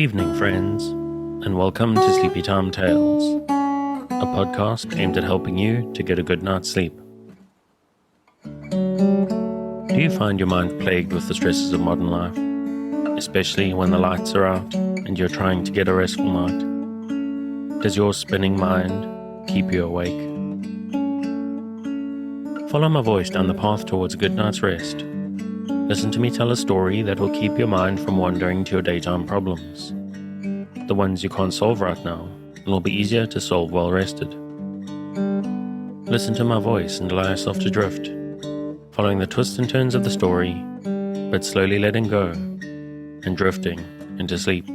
evening, friends, and welcome to Sleepy Time Tales, a podcast aimed at helping you to get a good night's sleep. Do you find your mind plagued with the stresses of modern life, especially when the lights are out and you're trying to get a restful night? Does your spinning mind keep you awake? Follow my voice down the path towards a good night's rest. Listen to me tell a story that will keep your mind from wandering to your daytime problems. The ones you can't solve right now, and will be easier to solve while rested. Listen to my voice and allow yourself to drift, following the twists and turns of the story, but slowly letting go, and drifting into sleep.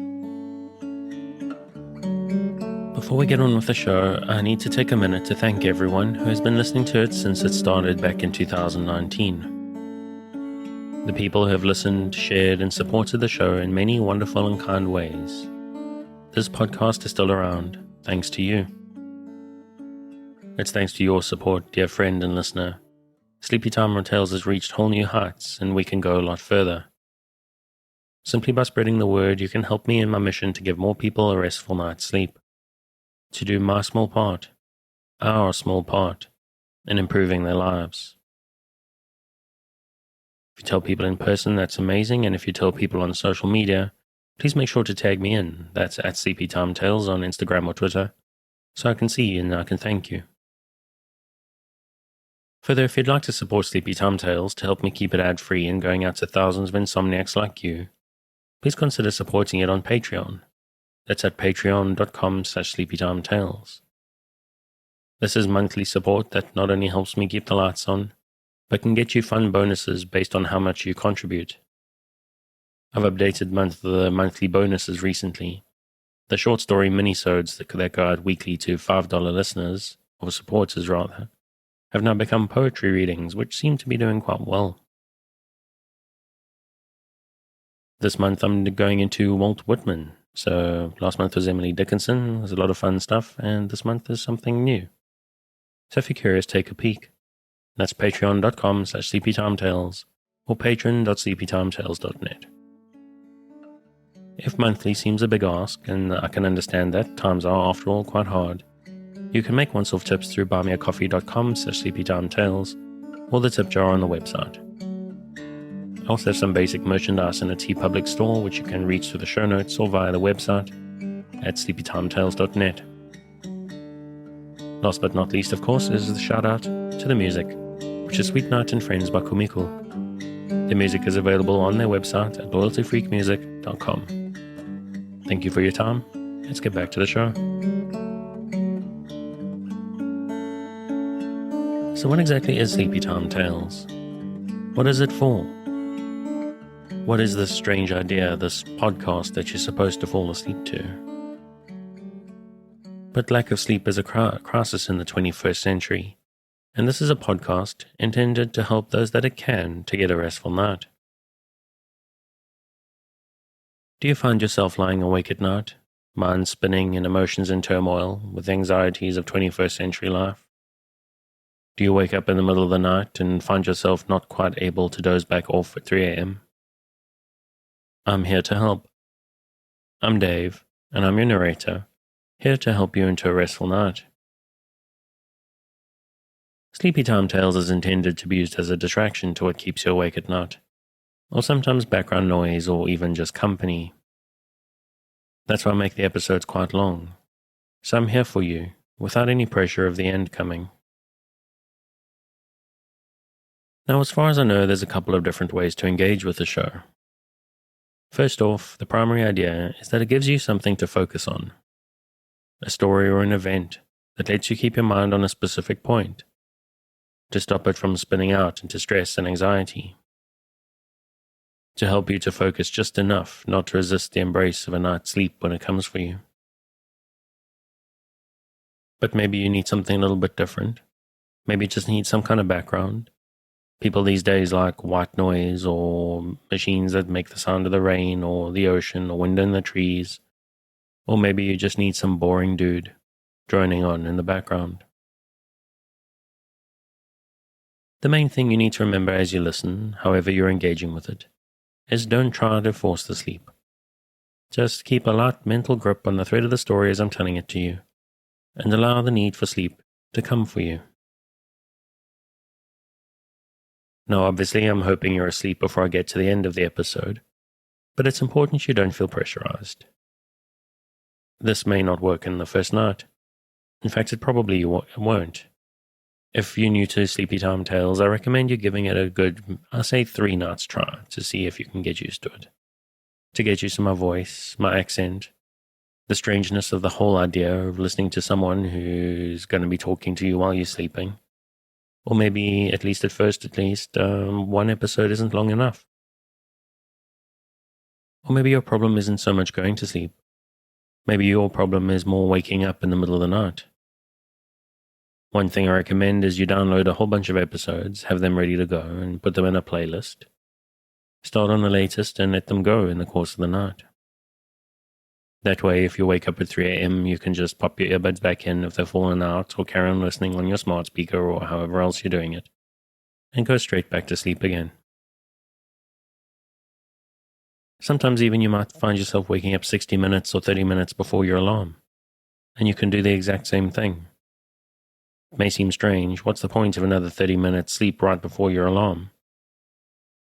Before we get on with the show, I need to take a minute to thank everyone who has been listening to it since it started back in 2019. The people who have listened, shared, and supported the show in many wonderful and kind ways. This podcast is still around, thanks to you. It's thanks to your support, dear friend and listener. Sleepy Time Tales has reached whole new heights, and we can go a lot further. Simply by spreading the word, you can help me in my mission to give more people a restful night's sleep. To do my small part, our small part, in improving their lives. If you tell people in person, that's amazing, and if you tell people on social media, please make sure to tag me in. That's at Sleepy Time Tales on Instagram or Twitter, so I can see you and I can thank you. Further, if you'd like to support Sleepy Time Tales to help me keep it ad-free and going out to thousands of insomniacs like you, please consider supporting it on Patreon. That's at patreon.com/sleepytimetales. This is monthly support that not only helps me keep the lights on, but can get you fun bonuses based on how much you contribute. I've updated the monthly bonuses recently. The short story minisodes that go out weekly to $5 listeners, or supporters rather, have now become poetry readings, which seem to be doing quite well. This month I'm going into Walt Whitman. So last month was Emily Dickinson. There's a lot of fun stuff, and this month is something new. So if you're curious, take a peek. That's patreon.com/sleepytimetales or patron.sleepytimetales.net. If monthly seems a big ask, and I can understand that, times are, after all, quite hard, you can make one-off tips through buymeacoffee.com/sleepytimetales or the tip jar on the website. I also have some basic merchandise in a TeePublic store, which you can reach through the show notes or via the website at sleepytimetales.net. Last but not least, of course, is the shout-out to the music, which is Sweet Night and Friends by Kumiko. The music is available on their website at loyaltyfreakmusic.com. Thank you for your time. Let's get back to the show. So what exactly is Sleepy Time Tales? What is it for? What is this strange idea, this podcast that you're supposed to fall asleep to? But lack of sleep is a crisis in the 21st century, and this is a podcast intended to help those that it can to get a restful night. Do you find yourself lying awake at night, mind spinning and emotions in turmoil with anxieties of 21st century life? Do you wake up in the middle of the night and find yourself not quite able to doze back off at 3 a.m.? I'm here to help. I'm Dave, and I'm your narrator, here to help you into a restful night. Sleepy Time Tales is intended to be used as a distraction to what keeps you awake at night, or sometimes background noise or even just company. That's why I make the episodes quite long, so I'm here for you, without any pressure of the end coming. Now, as far as I know, there's a couple of different ways to engage with the show. First off, the primary idea is that it gives you something to focus on. A story or an event that lets you keep your mind on a specific point, to stop it from spinning out into stress and anxiety. To help you to focus just enough not to resist the embrace of a night's sleep when it comes for you. But maybe you need something a little bit different. Maybe you just need some kind of background. People these days like white noise or machines that make the sound of the rain or the ocean or wind in the trees. Or maybe you just need some boring dude droning on in the background. The main thing you need to remember as you listen, however you're engaging with it, is don't try to force the sleep. Just keep a light mental grip on the thread of the story as I'm telling it to you, and allow the need for sleep to come for you. Now, obviously, I'm hoping you're asleep before I get to the end of the episode, but it's important you don't feel pressurized. This may not work in the first night. In fact, it probably won't. If you're new to Sleepy Time Tales, I recommend you giving it a good, I'll say 3 nights try to see if you can get used to it. To get used to my voice, my accent, the strangeness of the whole idea of listening to someone who's going to be talking to you while you're sleeping. Or maybe, at least at first, one episode isn't long enough. Or maybe your problem isn't so much going to sleep. Maybe your problem is more waking up in the middle of the night. One thing I recommend is you download a whole bunch of episodes, have them ready to go, and put them in a playlist. Start on the latest and let them go in the course of the night. That way, if you wake up at 3 a.m., you can just pop your earbuds back in if they've fallen out, or carry on listening on your smart speaker or however else you're doing it, and go straight back to sleep again. Sometimes even you might find yourself waking up 60 minutes or 30 minutes before your alarm, and you can do the exact same thing. It may seem strange, what's the point of another 30 minutes sleep right before your alarm?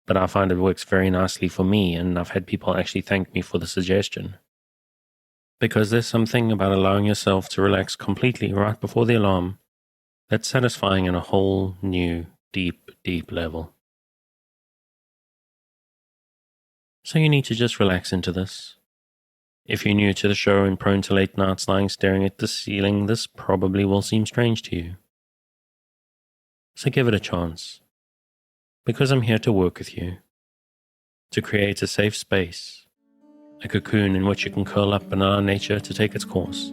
But I find it works very nicely for me, and I've had people actually thank me for the suggestion. Because there's something about allowing yourself to relax completely right before the alarm that's satisfying on a whole new, deep, deep level. So you need to just relax into this. If you're new to the show and prone to late nights lying staring at the ceiling, this probably will seem strange to you. So give it a chance. Because I'm here to work with you. To create a safe space. A cocoon in which you can curl up and allow nature to take its course.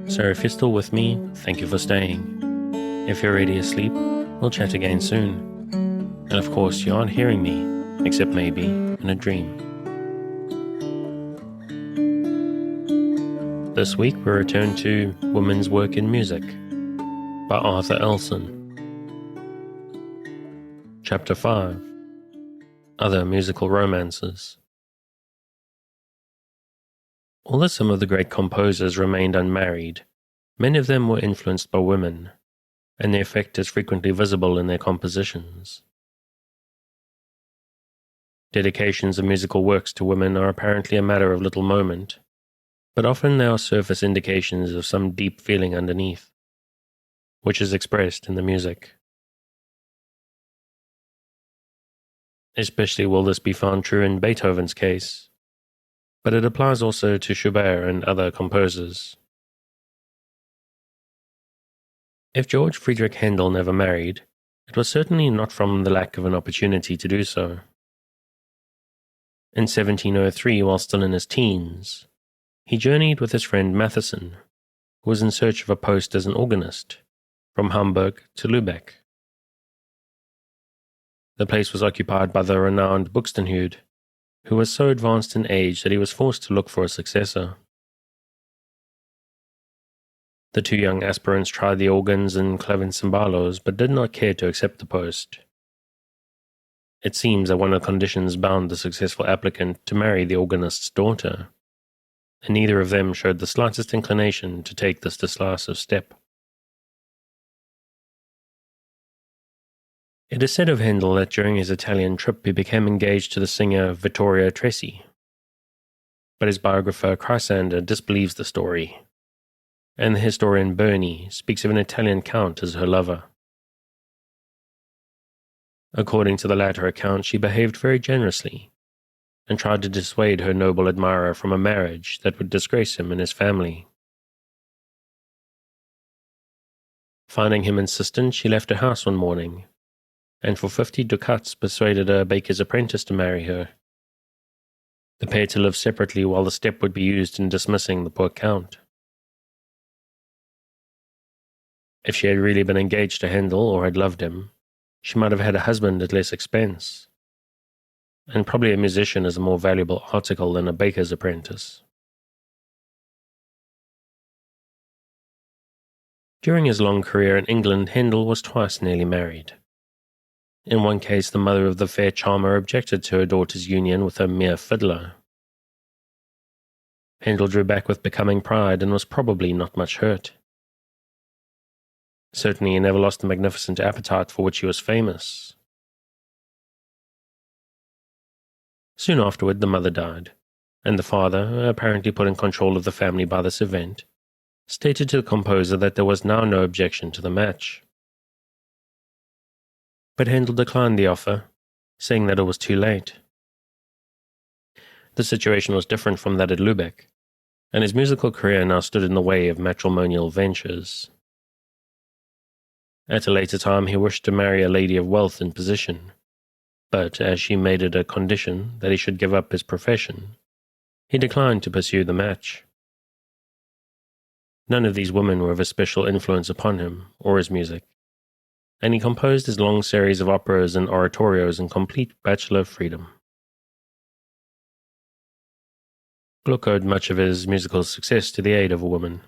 So if you're still with me, thank you for staying. If you're already asleep, we'll chat again soon. And of course, you aren't hearing me, except maybe in a dream. This week we return to Women's Work in Music by Arthur Elson. Chapter 5. Other Musical Romances. Although some of the great composers remained unmarried, many of them were influenced by women, and the effect is frequently visible in their compositions. Dedications of musical works to women are apparently a matter of little moment, but often they are surface indications of some deep feeling underneath, which is expressed in the music. Especially will this be found true in Beethoven's case, but it applies also to Schubert and other composers. If George Friedrich Handel never married, it was certainly not from the lack of an opportunity to do so. In 1703, while still in his teens, he journeyed with his friend Matheson, who was in search of a post as an organist, from Hamburg to Lübeck. The place was occupied by the renowned Buxtehude, who was so advanced in age that he was forced to look for a successor. The 2 young aspirants tried the organs and clavicimbalos, but did not care to accept the post. It seems that one of the conditions bound the successful applicant to marry the organist's daughter, and neither of them showed the slightest inclination to take this decisive step. It is said of Handel that during his Italian trip he became engaged to the singer Vittoria Tressi, but his biographer Chrysander disbelieves the story, and the historian Burney speaks of an Italian count as her lover. According to the latter account, she behaved very generously, and tried to dissuade her noble admirer from a marriage that would disgrace him and his family. Finding him insistent, she left her house one morning, and for 50 ducats persuaded a baker's apprentice to marry her. The pair to live separately while the step would be used in dismissing the poor count. If she had really been engaged to Handel or had loved him, she might have had a husband at less expense. And probably a musician is a more valuable article than a baker's apprentice. During his long career in England, Handel was twice nearly married. In one case, the mother of the fair charmer objected to her daughter's union with a mere fiddler, Handel drew back with becoming pride and was probably not much hurt. Certainly he never lost the magnificent appetite for which he was famous. Soon afterward the mother died, and the father, apparently put in control of the family by this event, stated to the composer that there was now no objection to the match. But Handel declined the offer, saying that it was too late. The situation was different from that at Lübeck, and his musical career now stood in the way of matrimonial ventures. At a later time he wished to marry a lady of wealth and position, but as she made it a condition that he should give up his profession, he declined to pursue the match. None of these women were of a special influence upon him or his music, and he composed his long series of operas and oratorios in complete bachelor freedom. Gluck owed much of his musical success to the aid of a woman.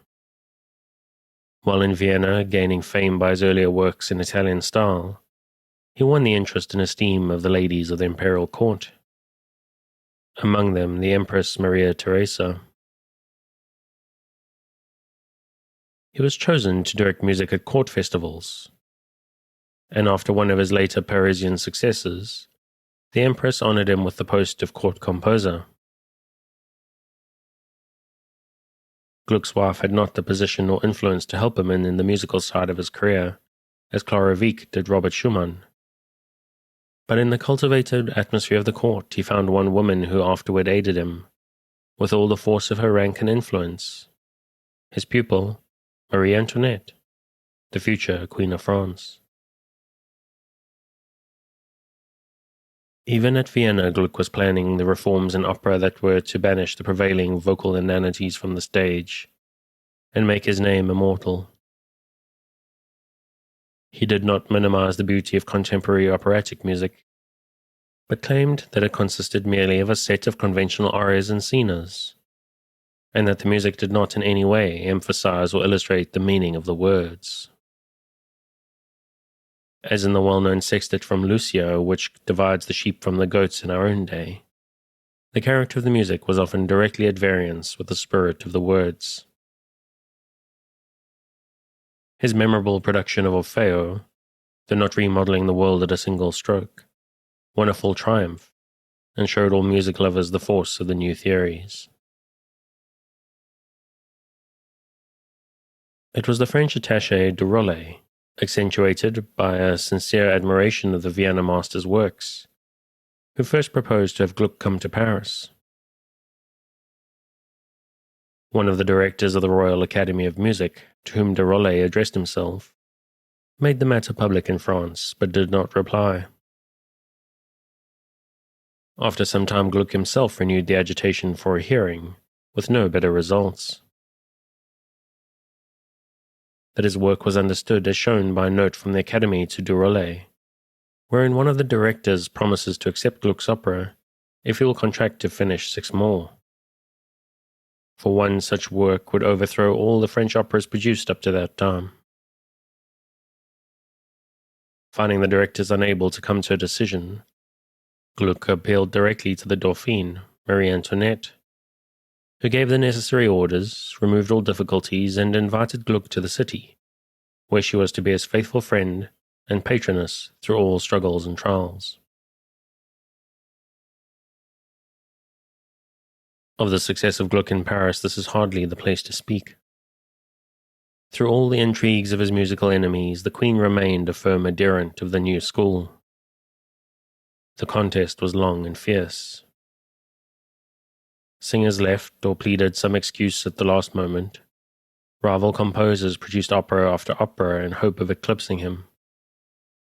While in Vienna, gaining fame by his earlier works in Italian style, he won the interest and esteem of the ladies of the imperial court. Among them, the Empress Maria Theresa. He was chosen to direct music at court festivals, and after one of his later Parisian successes, the Empress honored him with the post of court composer. Gluck's wife had not the position or influence to help him in the musical side of his career, as Clara Wieck did Robert Schumann. But in the cultivated atmosphere of the court he found one woman who afterward aided him, with all the force of her rank and influence, his pupil, Marie Antoinette, the future Queen of France. Even at Vienna, Gluck was planning the reforms in opera that were to banish the prevailing vocal inanities from the stage and make his name immortal. He did not minimize the beauty of contemporary operatic music, but claimed that it consisted merely of a set of conventional arias and scenas, and that the music did not in any way emphasize or illustrate the meaning of the words. As in the well-known sextet from Lucio, which divides the sheep from the goats in our own day, the character of the music was often directly at variance with the spirit of the words. His memorable production of Orfeo, though not remodeling the world at a single stroke, won a full triumph, and showed all music lovers the force of the new theories. It was the French attaché de Rollet, accentuated by a sincere admiration of the Vienna master's works, who first proposed to have Gluck come to Paris. One of the directors of the Royal Academy of Music, to whom de Rollet addressed himself, made the matter public in France, but did not reply. After some time Gluck himself renewed the agitation for a hearing, with no better results. That his work was understood is shown by a note from the Academy to de Rollet, wherein one of the directors promises to accept Gluck's opera if he will contract to finish 6 more. For one such work would overthrow all the French operas produced up to that time. Finding the directors unable to come to a decision, Gluck appealed directly to the Dauphine, Marie Antoinette, who gave the necessary orders, removed all difficulties, and invited Gluck to the city, where she was to be his faithful friend and patroness through all struggles and trials. Of the success of Gluck in Paris, this is hardly the place to speak. Through all the intrigues of his musical enemies, the Queen remained a firm adherent of the new school. The contest was long and fierce. Singers left or pleaded some excuse at the last moment. Rival composers produced opera after opera in hope of eclipsing him.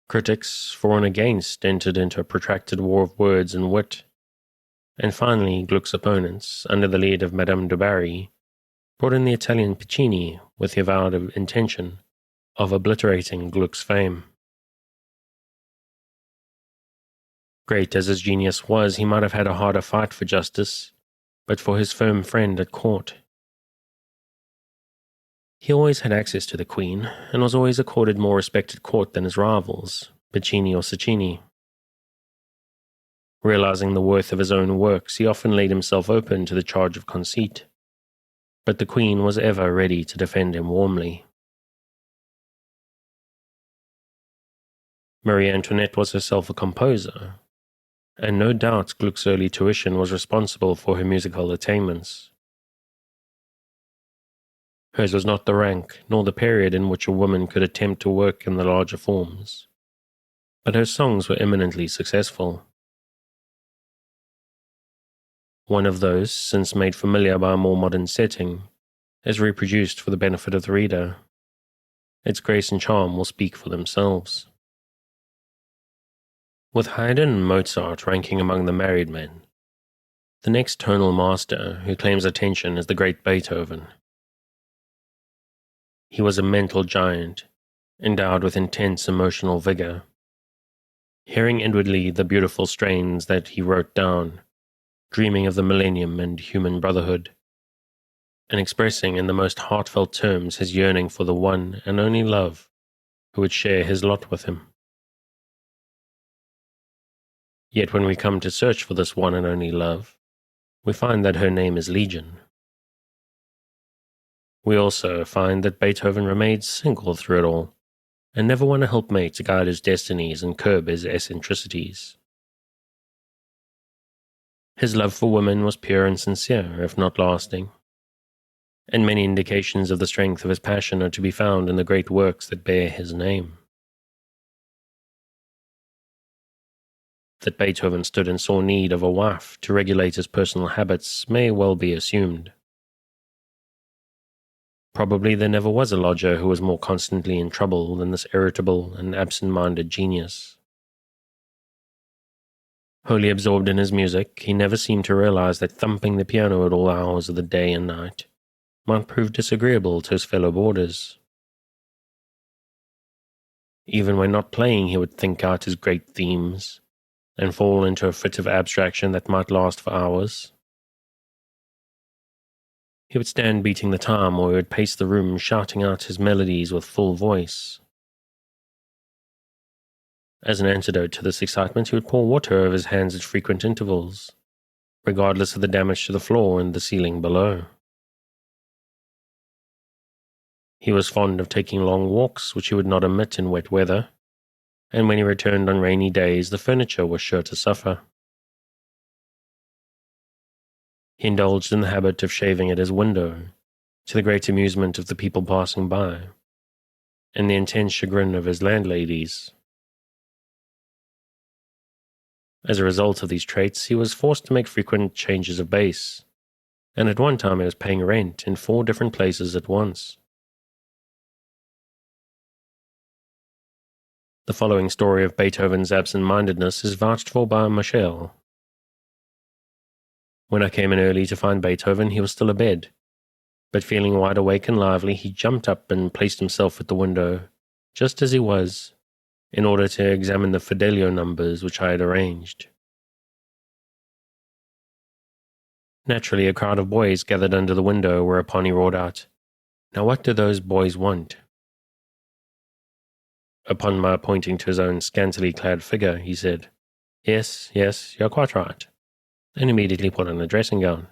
Critics, for and against, entered into a protracted war of words and wit. And finally, Gluck's opponents, under the lead of Madame du Barry, brought in the Italian Piccini with the avowed intention of obliterating Gluck's fame. Great as his genius was, he might have had a harder fight for justice, but for his firm friend at court. He always had access to the Queen, and was always accorded more respect at court than his rivals, Piccini or Sacchini. Realizing the worth of his own works, he often laid himself open to the charge of conceit, but the Queen was ever ready to defend him warmly. Marie Antoinette was herself a composer, and no doubt Gluck's early tuition was responsible for her musical attainments. Hers was not the rank, nor the period in which a woman could attempt to work in the larger forms, but her songs were eminently successful. One of those, since made familiar by a more modern setting, is reproduced for the benefit of the reader. Its grace and charm will speak for themselves. With Haydn and Mozart ranking among the married men, the next tonal master who claims attention is the great Beethoven. He was a mental giant, endowed with intense emotional vigor. Hearing inwardly the beautiful strains that he wrote down, dreaming of the millennium and human brotherhood, and expressing in the most heartfelt terms his yearning for the one and only love who would share his lot with him. Yet when we come to search for this one and only love, we find that her name is Legion. We also find that Beethoven remained single through it all, and never won a helpmate to guide his destinies and curb his eccentricities. His love for women was pure and sincere, if not lasting, and many indications of the strength of his passion are to be found in the great works that bear his name. That Beethoven stood in sore need of a wife to regulate his personal habits may well be assumed. Probably there never was a lodger who was more constantly in trouble than this irritable and absent-minded genius. Wholly absorbed in his music, he never seemed to realize that thumping the piano at all hours of the day and night might prove disagreeable to his fellow boarders. Even when not playing, he would think out his great themes and fall into a fit of abstraction that might last for hours. He would stand beating the time, or he would pace the room shouting out his melodies with full voice. As an antidote to this excitement, he would pour water over his hands at frequent intervals, regardless of the damage to the floor and the ceiling below. He was fond of taking long walks, which he would not omit in wet weather, and when he returned on rainy days, the furniture was sure to suffer. He indulged in the habit of shaving at his window, to the great amusement of the people passing by, and the intense chagrin of his landladies. As a result of these traits, he was forced to make frequent changes of base, and at one time he was paying rent in 4 different places at once. The following story of Beethoven's absent-mindedness is vouched for by Michel. When I came in early to find Beethoven, he was still abed, but feeling wide awake and lively, he jumped up and placed himself at the window, just as he was, in order to examine the Fidelio numbers which I had arranged. Naturally, a crowd of boys gathered under the window, whereupon he roared out, "Now what do those boys want?" Upon my pointing to his own scantily clad figure, he said, Yes, you're quite right," and immediately put on a dressing gown.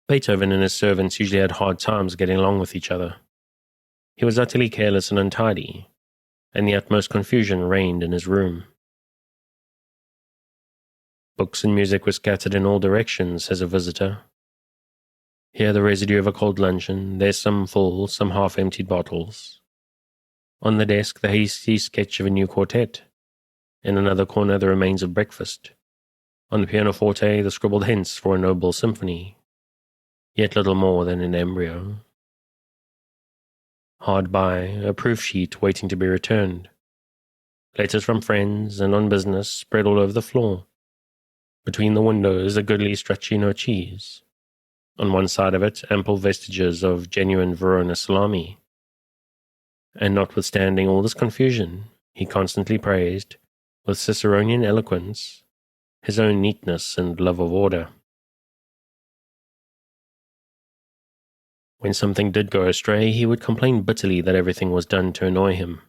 Beethoven and his servants usually had hard times getting along with each other. He was utterly careless and untidy, and the utmost confusion reigned in his room. Books and music were scattered in all directions, says a visitor. Here the residue of a cold luncheon, there some full, some half-emptied bottles. On the desk the hasty sketch of a new quartet. In another corner the remains of breakfast. On the pianoforte the scribbled hints for a noble symphony, yet little more than in embryo. Hard by, a proof sheet waiting to be returned. Letters from friends and on business spread all over the floor. Between the windows a goodly stracchino cheese. On one side of it, ample vestiges of genuine Verona salami. And notwithstanding all this confusion, he constantly praised, with Ciceronian eloquence, his own neatness and love of order. When something did go astray, he would complain bitterly that everything was done to annoy him.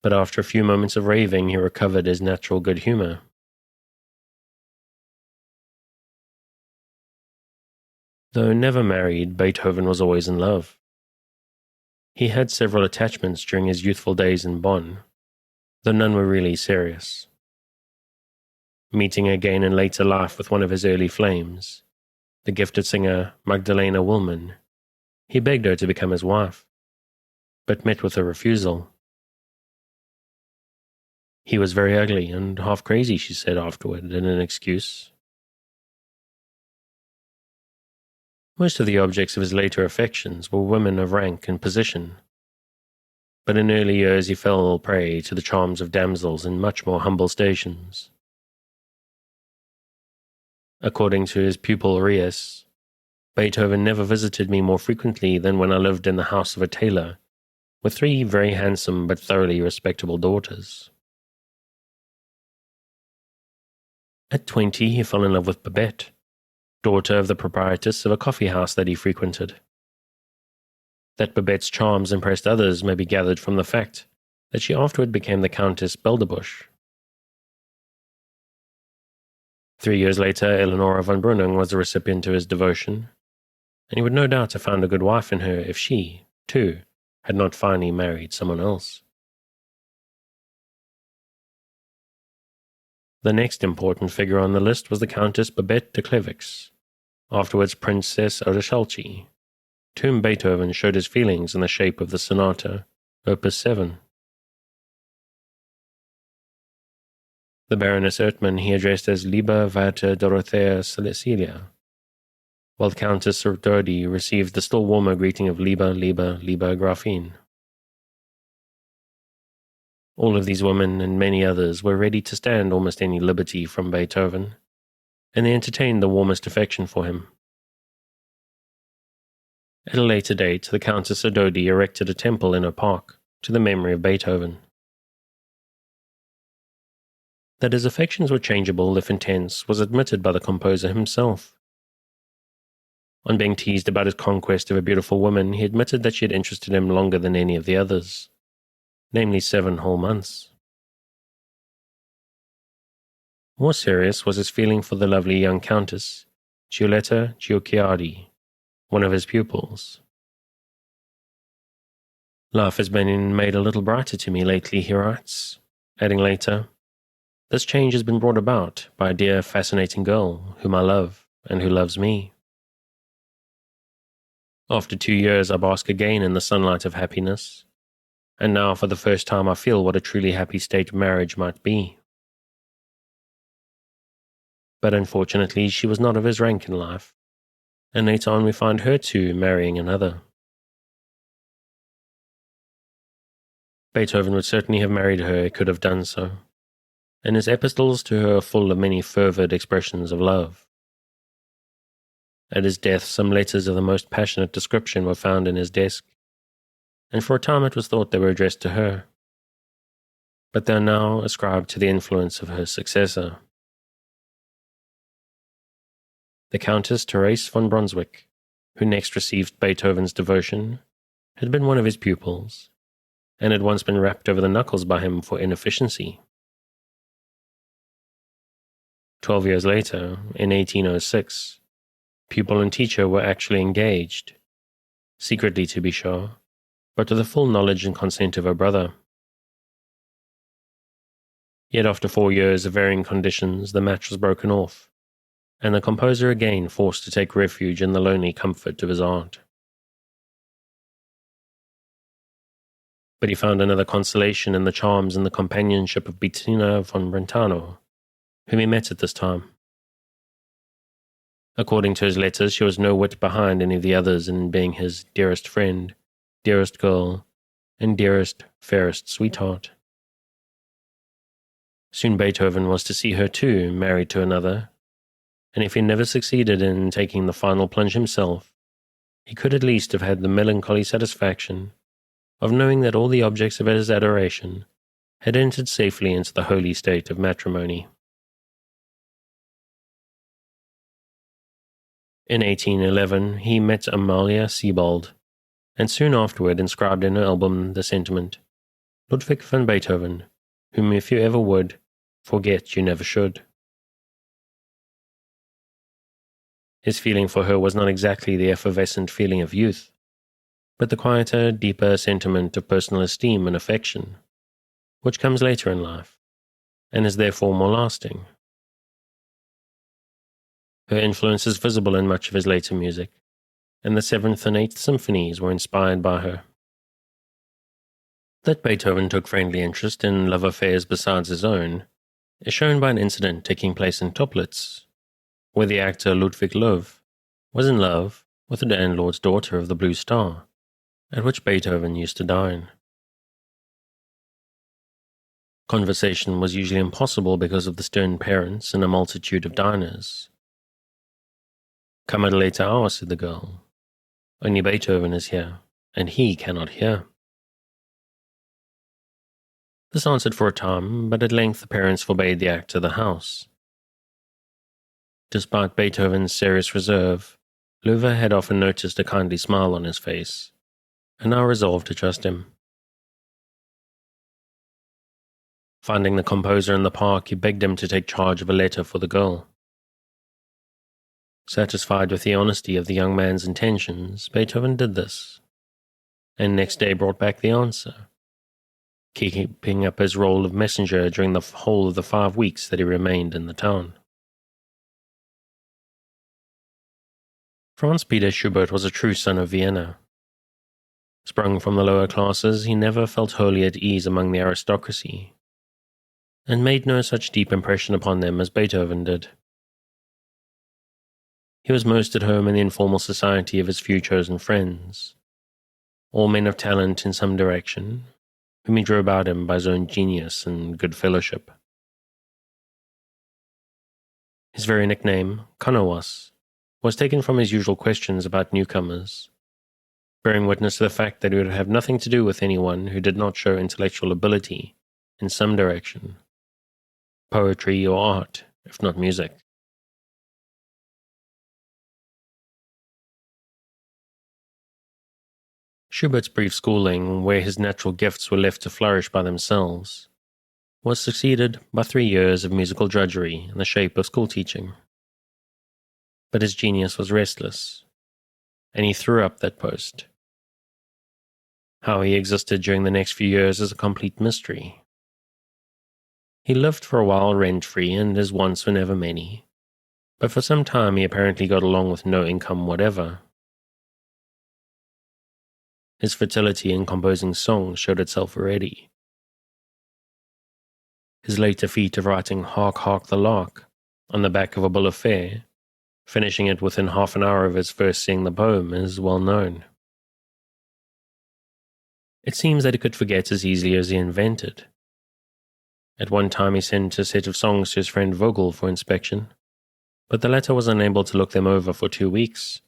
But after a few moments of raving, he recovered his natural good humor. Though never married, Beethoven was always in love. He had several attachments during his youthful days in Bonn, though none were really serious. Meeting again in later life with one of his early flames, the gifted singer Magdalena Wollmann, he begged her to become his wife, but met with a refusal. He was very ugly and half crazy, she said afterward, in an excuse. Most of the objects of his later affections were women of rank and position, but in early years he fell prey to the charms of damsels in much more humble stations. According to his pupil Ries, Beethoven never visited me more frequently than when I lived in the house of a tailor, with 3 very handsome but thoroughly respectable daughters. At 20, he fell in love with Babette, daughter of the proprietress of a coffee house that he frequented. That Babette's charms impressed others may be gathered from the fact that she afterward became the Countess Belderbusch. 3 years later, Eleonora von Brunning was the recipient of his devotion, and he would no doubt have found a good wife in her if she, too, had not finally married someone else. The next important figure on the list was the Countess Babette de Klevick, afterwards Princess Odeschalchi, to whom Beethoven showed his feelings in the shape of the sonata, Opus 7. The Baroness Ertmann he addressed as Liebe Werte Dorothea Cecilia, while Countess Serdodi received the still warmer greeting of Liebe Grafin. All of these women and many others were ready to stand almost any liberty from Beethoven, and they entertained the warmest affection for him. At a later date, the Countess Serdodi erected a temple in her park to the memory of Beethoven. That his affections were changeable, if intense, was admitted by the composer himself. On being teased about his conquest of a beautiful woman, he admitted that she had interested him longer than any of the others, namely 7 whole months. More serious was his feeling for the lovely young Countess, Giulietta Giucciardi, one of his pupils. Life has been made a little brighter to me lately, he writes, adding later, this change has been brought about by a dear, fascinating girl whom I love and who loves me. After 2 years, I bask again in the sunlight of happiness, and now for the first time I feel what a truly happy state marriage might be. But unfortunately, she was not of his rank in life, and later on we find her too marrying another. Beethoven would certainly have married her, could have done so, and his epistles to her are full of many fervid expressions of love. At his death, some letters of the most passionate description were found in his desk, and for a time it was thought they were addressed to her, but they are now ascribed to the influence of her successor. The Countess Therese von Brunswick, who next received Beethoven's devotion, had been one of his pupils, and had once been rapped over the knuckles by him for inefficiency. 12 years later, in 1806, pupil and teacher were actually engaged, secretly to be sure, but with the full knowledge and consent of her brother. Yet after 4 years of varying conditions, the match was broken off, and the composer again forced to take refuge in the lonely comfort of his art. But he found another consolation in the charms and the companionship of Bettina von Brentano, whom he met at this time. According to his letters, she was no whit behind any of the others in being his dearest friend, dearest girl, and dearest, fairest sweetheart. Soon Beethoven was to see her too, married to another, and if he never succeeded in taking the final plunge himself, he could at least have had the melancholy satisfaction of knowing that all the objects of his adoration had entered safely into the holy state of matrimony. In 1811, he met Amalia Sebald, and soon afterward inscribed in her album the sentiment, Ludwig van Beethoven, whom if you ever would, forget you never should. His feeling for her was not exactly the effervescent feeling of youth, but the quieter, deeper sentiment of personal esteem and affection, which comes later in life, and is therefore more lasting. Her influence is visible in much of his later music, and the 7th and 8th symphonies were inspired by her. That Beethoven took friendly interest in love affairs besides his own is shown by an incident taking place in Toplitz, where the actor Ludwig Löw was in love with the landlord's daughter of the Blue Star, at which Beethoven used to dine. Conversation was usually impossible because of the stern parents and a multitude of diners. "Come at a later hour," said the girl. "Only Beethoven is here, and he cannot hear." This answered for a time, but at length the parents forbade the actor the house. Despite Beethoven's serious reserve, Löwe had often noticed a kindly smile on his face, and now resolved to trust him. Finding the composer in the park, he begged him to take charge of a letter for the girl. Satisfied with the honesty of the young man's intentions, Beethoven did this, and next day brought back the answer, keeping up his role of messenger during the whole of the 5 weeks that he remained in the town. Franz Peter Schubert was a true son of Vienna. Sprung from the lower classes, he never felt wholly at ease among the aristocracy, and made no such deep impression upon them as Beethoven did. He was most at home in the informal society of his few chosen friends, all men of talent in some direction, whom he drew about him by his own genius and good fellowship. His very nickname, Countess, was taken from his usual questions about newcomers, bearing witness to the fact that he would have nothing to do with anyone who did not show intellectual ability in some direction, poetry or art, if not music. Schubert's brief schooling, where his natural gifts were left to flourish by themselves, was succeeded by 3 years of musical drudgery in the shape of school-teaching. But his genius was restless, and he threw up that post. How he existed during the next few years is a complete mystery. He lived for a while rent-free, and his wants were never many, but for some time he apparently got along with no income whatever. His fertility in composing songs showed itself already. His later feat of writing Hark, Hark the Lark on the back of a bill of fare, finishing it within half an hour of his first seeing the poem, is well known. It seems that he could forget as easily as he invented. At one time he sent a set of songs to his friend Vogel for inspection, but the latter was unable to look them over for 2 weeks.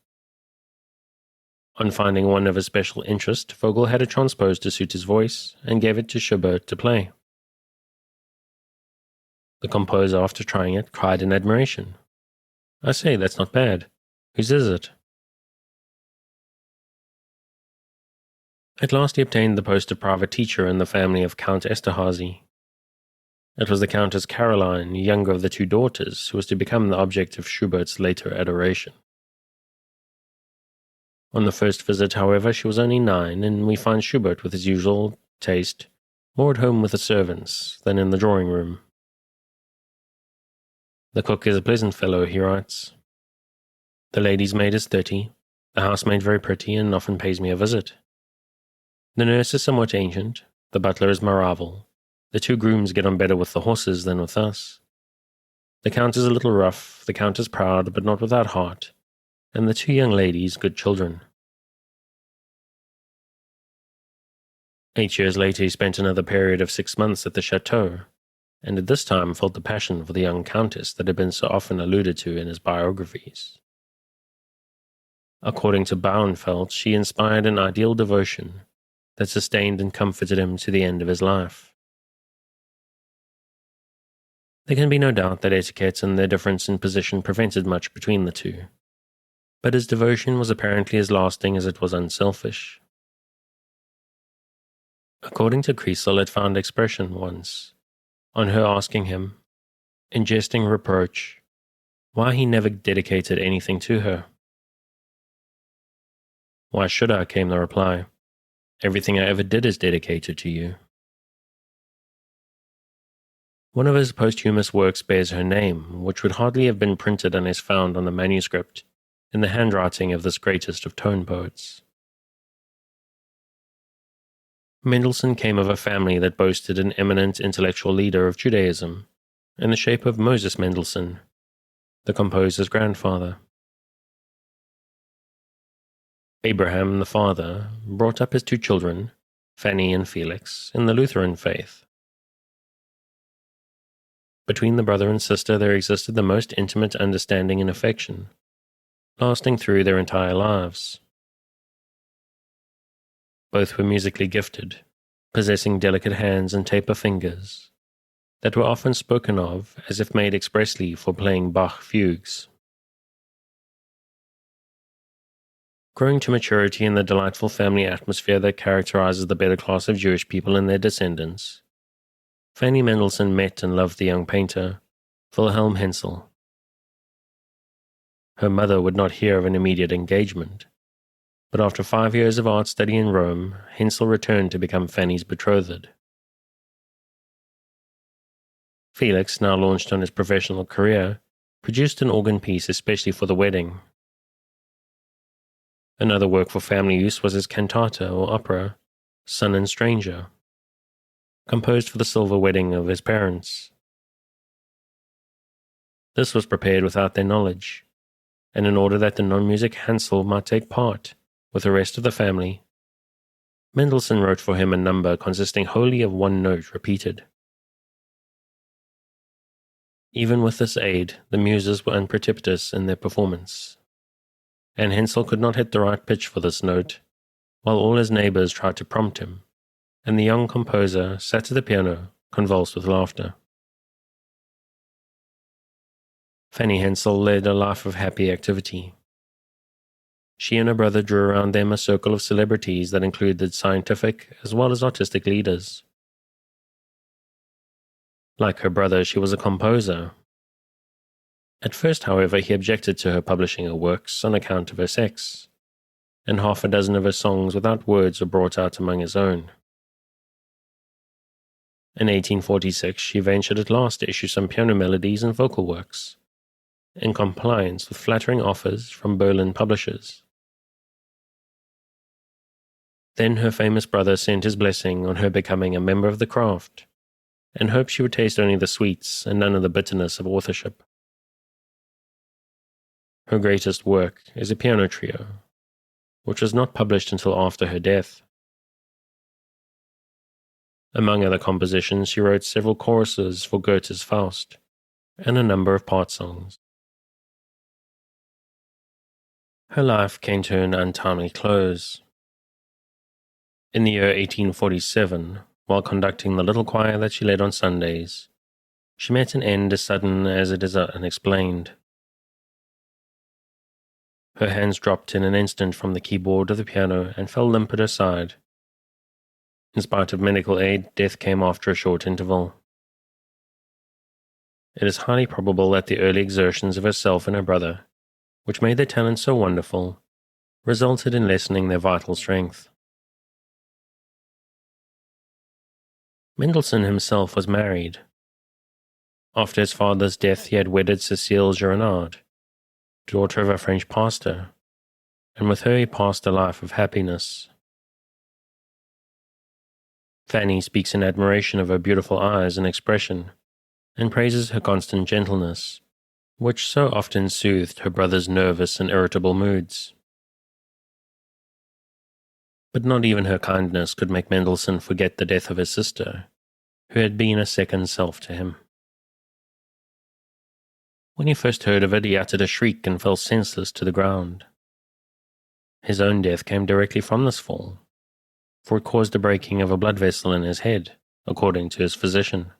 On finding one of his special interest, Vogel had it transposed to suit his voice and gave it to Schubert to play. The composer, after trying it, cried in admiration, "I say, that's not bad. Whose is it?" At last he obtained the post of private teacher in the family of Count Esterhazy. It was the Countess Caroline, younger of the 2 daughters, who was to become the object of Schubert's later adoration. On the first visit, however, she was only 9, and we find Schubert, with his usual taste, more at home with the servants than in the drawing-room. "The cook is a pleasant fellow," he writes. "The lady's maid is 30, the housemaid very pretty and often pays me a visit. The nurse is somewhat ancient, the butler is my rival, the 2 grooms get on better with the horses than with us. The count is a little rough, the count is proud, but not without heart, and the 2 young ladies good children." 8 years later he spent another period of 6 months at the chateau, and at this time felt the passion for the young countess that had been so often alluded to in his biographies. According to Bauernfeld, she inspired an ideal devotion that sustained and comforted him to the end of his life. There can be no doubt that etiquette and their difference in position prevented much between the 2, but his devotion was apparently as lasting as it was unselfish. According to Kreisel, it found expression once, on her asking him, in jesting reproach, why he never dedicated anything to her. "Why should I?" came the reply. "Everything I ever did is dedicated to you." One of his posthumous works bears her name, which would hardly have been printed unless found on the manuscript in the handwriting of this greatest of tone poets. Mendelssohn came of a family that boasted an eminent intellectual leader of Judaism, in the shape of Moses Mendelssohn, the composer's grandfather. Abraham, the father, brought up his two children, Fanny and Felix, in the Lutheran faith. Between the brother and sister there existed the most intimate understanding and affection, lasting through their entire lives. Both were musically gifted, possessing delicate hands and taper fingers that were often spoken of as if made expressly for playing Bach fugues. Growing to maturity in the delightful family atmosphere that characterizes the better class of Jewish people and their descendants, Fanny Mendelssohn met and loved the young painter, Wilhelm Hensel. Her mother would not hear of an immediate engagement, but after 5 years of art study in Rome, Hensel returned to become Fanny's betrothed. Felix, now launched on his professional career, produced an organ piece especially for the wedding. Another work for family use was his cantata or opera, Son and Stranger, composed for the silver wedding of his parents. This was prepared without their knowledge, and in order that the non-music Hansel might take part with the rest of the family, Mendelssohn wrote for him a number consisting wholly of one note repeated. Even with this aid, the muses were unprecipitous in their performance, and Hensel could not hit the right pitch for this note, while all his neighbors tried to prompt him, and the young composer sat at the piano, convulsed with laughter. Fanny Hensel led a life of happy activity. She and her brother drew around them a circle of celebrities that included scientific as well as artistic leaders. Like her brother, she was a composer. At first, however, he objected to her publishing her works on account of her sex, and half a dozen of her songs without words were brought out among his own. In 1846, she ventured at last to issue some piano melodies and vocal works, in compliance with flattering offers from Berlin publishers. Then her famous brother sent his blessing on her becoming a member of the craft, and hoped she would taste only the sweets and none of the bitterness of authorship. Her greatest work is a piano trio, which was not published until after her death. Among other compositions, she wrote several choruses for Goethe's Faust, and a number of part songs. Her life came to an untimely close. In the year 1847, while conducting the little choir that she led on Sundays, she met an end as sudden as it is unexplained. Her hands dropped in an instant from the keyboard of the piano and fell limp at her side. In spite of medical aid, death came after a short interval. It is highly probable that the early exertions of herself and her brother, which made their talent so wonderful, resulted in lessening their vital strength. Mendelssohn himself was married. After his father's death, he had wedded Cécile Gironard, daughter of a French pastor, and with her he passed a life of happiness. Fanny speaks in admiration of her beautiful eyes and expression, and praises her constant gentleness, which so often soothed her brother's nervous and irritable moods. But not even her kindness could make Mendelssohn forget the death of his sister, who had been a second self to him. When he first heard of it, he uttered a shriek and fell senseless to the ground. His own death came directly from this fall, for it caused a breaking of a blood vessel in his head, according to his physician.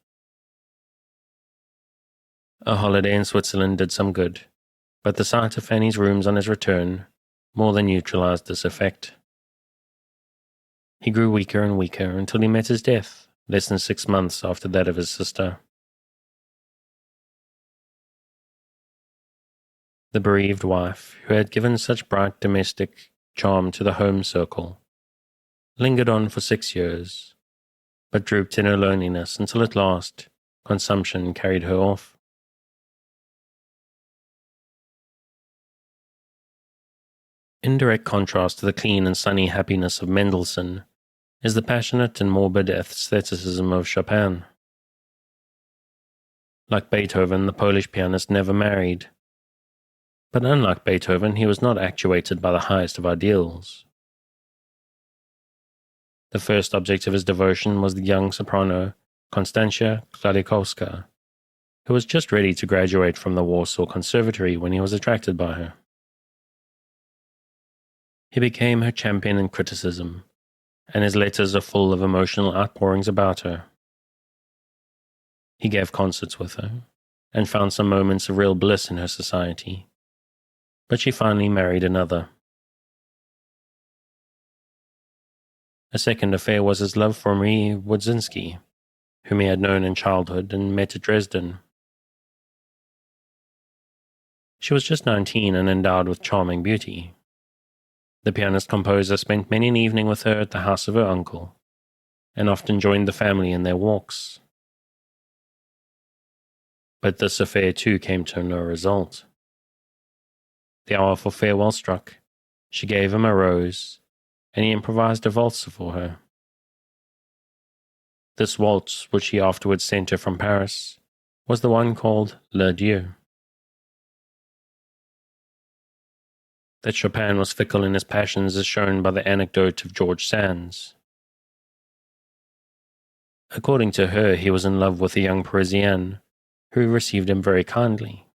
A holiday in Switzerland did some good, but the sight of Fanny's rooms on his return more than neutralized this effect. He grew weaker and weaker until he met his death, less than 6 months after that of his sister. the bereaved wife who had given such bright domestic charm to the home circle, lingered on for 6 years, but drooped in her loneliness until at last consumption carried her off. In direct contrast to the clean and sunny happiness of Mendelssohn is the passionate and morbid aestheticism of Chopin. Like Beethoven, the Polish pianist never married. But unlike Beethoven, he was not actuated by the highest of ideals. The first object of his devotion was the young soprano Konstancja Klalikowska, who was just ready to graduate from the Warsaw Conservatory when he was attracted by her. He became her champion in criticism, and his letters are full of emotional outpourings about her. He gave concerts with her, and found some moments of real bliss in her society, but she finally married another. A second affair was his love for Marie Wodzinski, whom he had known in childhood and met at Dresden. She was just 19 and endowed with charming beauty. The pianist-composer spent many an evening with her at the house of her uncle, and often joined the family in their walks. But this affair too came to no result. The hour for farewell struck. She gave him a rose, and he improvised a waltz for her. This waltz, which he afterwards sent her from Paris, was the one called L'Adieu. That Chopin was fickle in his passions is shown by the anecdote of George Sand's. According to her, he was in love with a young Parisienne, who received him very kindly.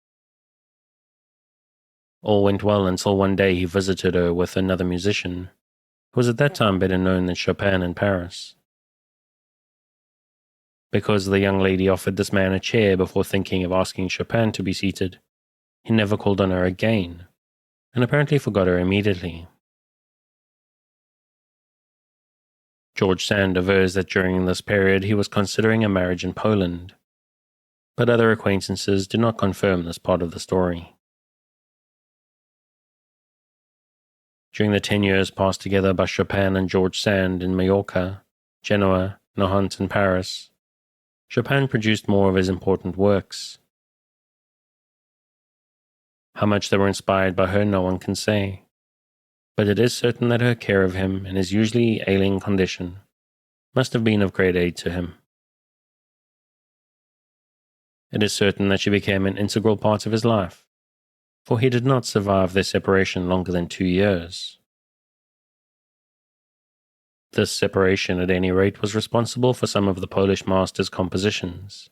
All went well until one day he visited her with another musician, who was at that time better known than Chopin in Paris. Because the young lady offered this man a chair before thinking of asking Chopin to be seated, he never called on her again, and apparently forgot her immediately. George Sand avers that during this period he was considering a marriage in Poland, but other acquaintances do not confirm this part of the story. During the 10 years passed together by Chopin and George Sand in Mallorca, Genoa, Nohant, and Paris, Chopin produced more of his important works. How much they were inspired by her no one can say, but it is certain that her care of him in his usually ailing condition must have been of great aid to him. It is certain that she became an integral part of his life, for he did not survive their separation longer than 2 years. This separation, at any rate, was responsible for some of the Polish master's compositions,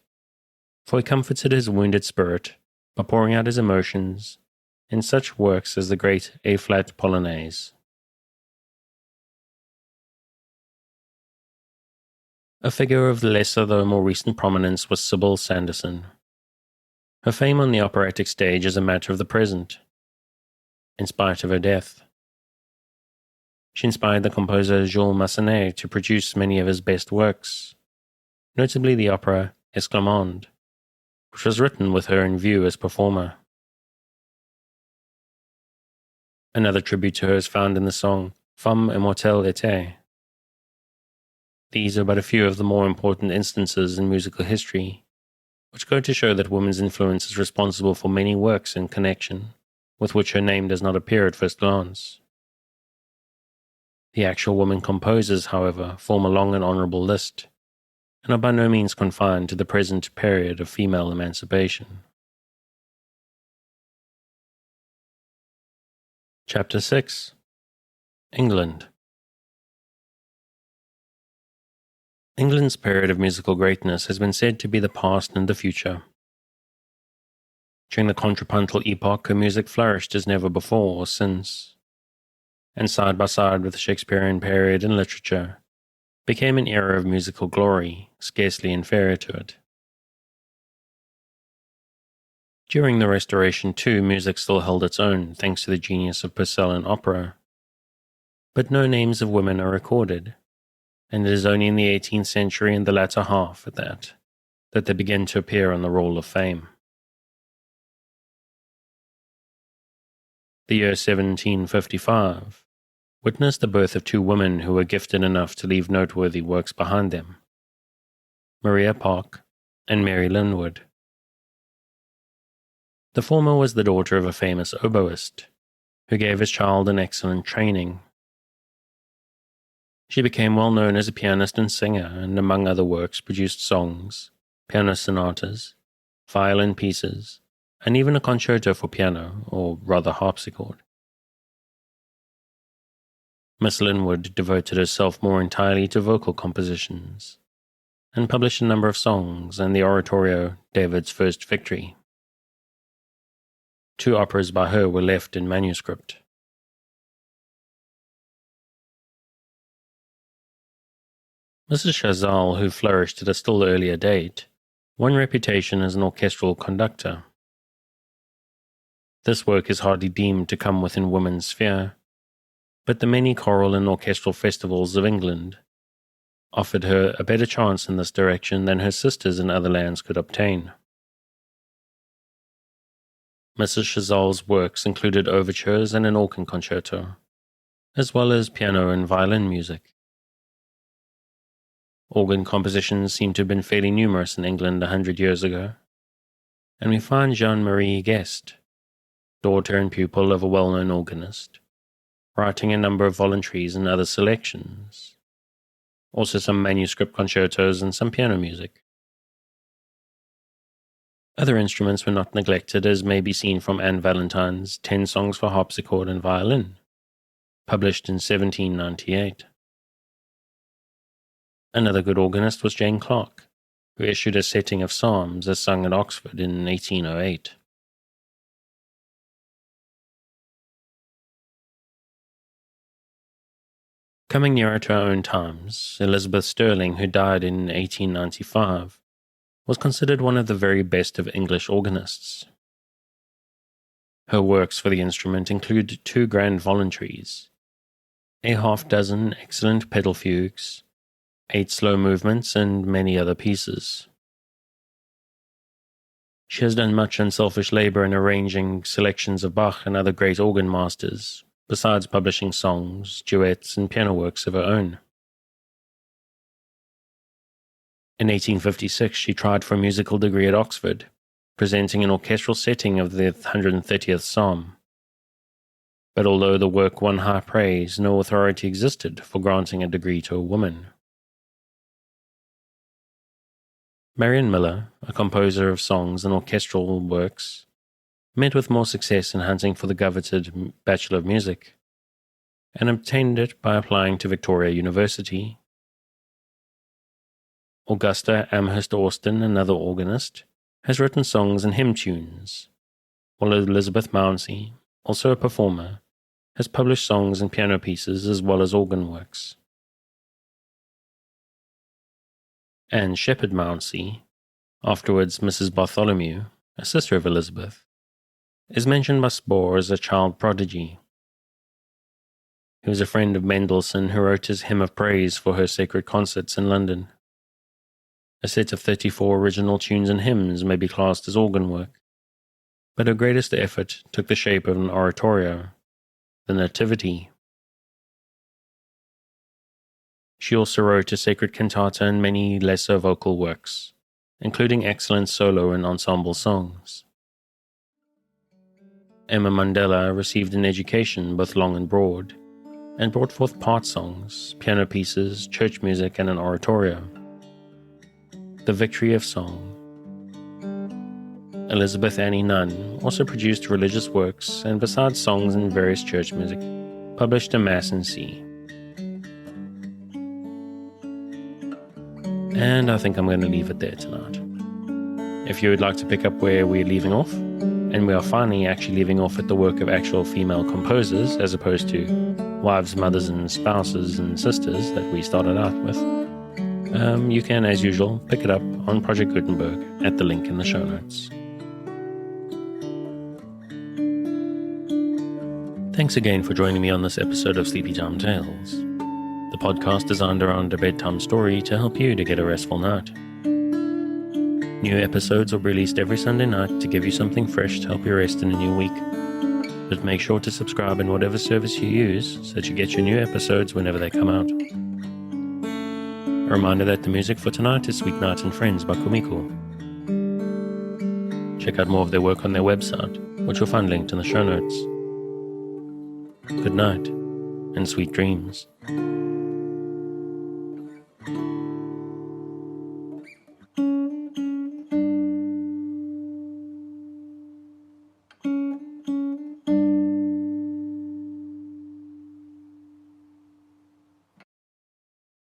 for he comforted his wounded spirit by pouring out his emotions in such works as the great A-flat Polonaise. A figure of lesser though more recent prominence was Sybil Sanderson. Her fame on the operatic stage is a matter of the present, in spite of her death. She inspired the composer Jules Massenet to produce many of his best works, notably the opera Esclarmonde, which was written with her in view as performer. Another tribute to her is found in the song Femme immortelle était. These are but a few of the more important instances in musical history, which go to show that woman's influence is responsible for many works in connection with which her name does not appear at first glance. The actual women composers, however, form a long and honorable list, and are by no means confined to the present period of female emancipation. Chapter 6. England. England's period of musical greatness has been said to be the past and the future. During the contrapuntal epoch, her music flourished as never before or since, and side by side with the Shakespearean period in literature, became an era of musical glory, scarcely inferior to it. During the Restoration, too, music still held its own, thanks to the genius of Purcell in opera. But no names of women are recorded, and it is only in the 18th century and the latter half at that they begin to appear on the Roll of Fame. The year 1755 witnessed the birth of two women who were gifted enough to leave noteworthy works behind them: Maria Park and Mary Linwood. The former was the daughter of a famous oboist, who gave his child an excellent training. She became well known as a pianist and singer, and among other works produced songs, piano sonatas, violin pieces, and even a concerto for piano, or rather harpsichord. Miss Linwood devoted herself more entirely to vocal compositions, and published a number of songs and the oratorio David's First Victory. 2 operas by her were left in manuscript. Mrs. Chazal, who flourished at a still earlier date, won reputation as an orchestral conductor. This work is hardly deemed to come within women's sphere, but the many choral and orchestral festivals of England offered her a better chance in this direction than her sisters in other lands could obtain. Mrs. Chazal's works included overtures and an organ concerto, as well as piano and violin music. Organ compositions seem to have been fairly numerous in England 100 years ago, and we find Jean-Marie Guest, daughter and pupil of a well-known organist, writing a number of voluntaries and other selections, also some manuscript concertos and some piano music. Other instruments were not neglected, as may be seen from Anne Valentine's 10 Songs for Harpsichord and Violin, published in 1798. Another good organist was Jane Clark, who issued a setting of psalms as sung at Oxford in 1808. Coming nearer to our own times, Elizabeth Sterling, who died in 1895, was considered one of the very best of English organists. Her works for the instrument include 2 grand voluntaries, a half-dozen excellent pedal fugues, 8 slow movements, and many other pieces. She has done much unselfish labor in arranging selections of Bach and other great organ masters, besides publishing songs, duets, and piano works of her own. In 1856, she tried for a musical degree at Oxford, presenting an orchestral setting of the 130th Psalm. But although the work won high praise, no authority existed for granting a degree to a woman. Marion Miller, a composer of songs and orchestral works, met with more success in hunting for the coveted Bachelor of Music, and obtained it by applying to Victoria University. Augusta Amherst Austin, another organist, has written songs and hymn tunes, while Elizabeth Mounsey, also a performer, has published songs and piano pieces as well as organ works. Anne Shepherd Mounsey, afterwards Mrs. Bartholomew, a sister of Elizabeth, is mentioned by Spohr as a child prodigy. He was a friend of Mendelssohn, who wrote his Hymn of Praise for her sacred concerts in London. A set of 34 original tunes and hymns may be classed as organ work, but her greatest effort took the shape of an oratorio, the Nativity. She also wrote a sacred cantata and many lesser vocal works, including excellent solo and ensemble songs. Emma Mandela received an education both long and broad, and brought forth part songs, piano pieces, church music, and an oratorio. The Victory of Song. Elizabeth Annie Nunn also produced religious works, and besides songs and various church music, published a Mass in C. And I think I'm going to leave it there tonight. If you would like to pick up where we're leaving off, and we are finally actually leaving off at the work of actual female composers as opposed to wives, mothers, and spouses and sisters that we started out with, you can, as usual, pick it up on Project Gutenberg at the link in the show notes. Thanks again for joining me on this episode of Sleepytime Tales, the podcast designed around a bedtime story to help you to get a restful night. New episodes will be released every Sunday night to give you something fresh to help you rest in a new week. but make sure to subscribe in whatever service you use so that you get your new episodes whenever they come out. A reminder that the music for tonight is Sweet Night and Friends by Kumiko. Check out more of their work on their website, which you'll find linked in the show notes. Good night, and sweet dreams.